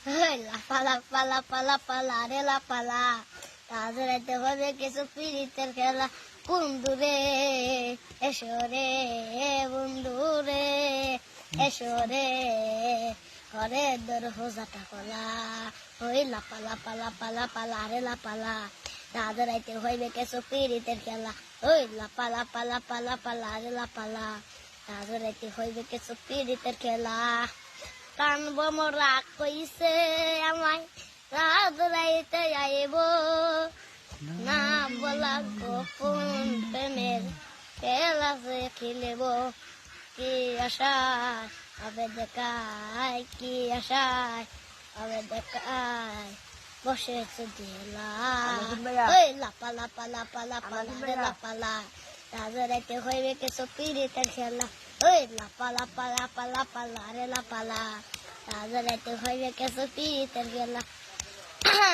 লাপা লাপা লাপা লাপা লারে লাপালা তাজরাইতে হবে কিছু পিরিতের খেলা বন্ধু রে এসো রে বন্ধু রে এসো রে ঘরে দর হোজাটা কলা ওই লাপা লাপা লাপা লাপা লারে লাপালা তাজরাইতে হইবে কিছু পিরিতের খেলা ওই লাপা লাপা লাপা লাপা লারে লাপালা তাজরাইতে হইবে কিছু পিরিতের খেলা কানব মোরা কইছে আমায় রাত রাইতে আইব না বলা গোপন প্রেমের খেলা যে খেলব কি আশায় হবে দেখায় কি আশায় হবে দেখায় বসেছে দিলা ওই লাপা লাপা লাপা লাপা লাপালা তাজরাইতে হইবে কিছু পিরিতের খেলা ওই লাপা লাপা লাপা লাপা লারে লাপালা তাজরাইতে হইবে কিছু পিরিতের খেলা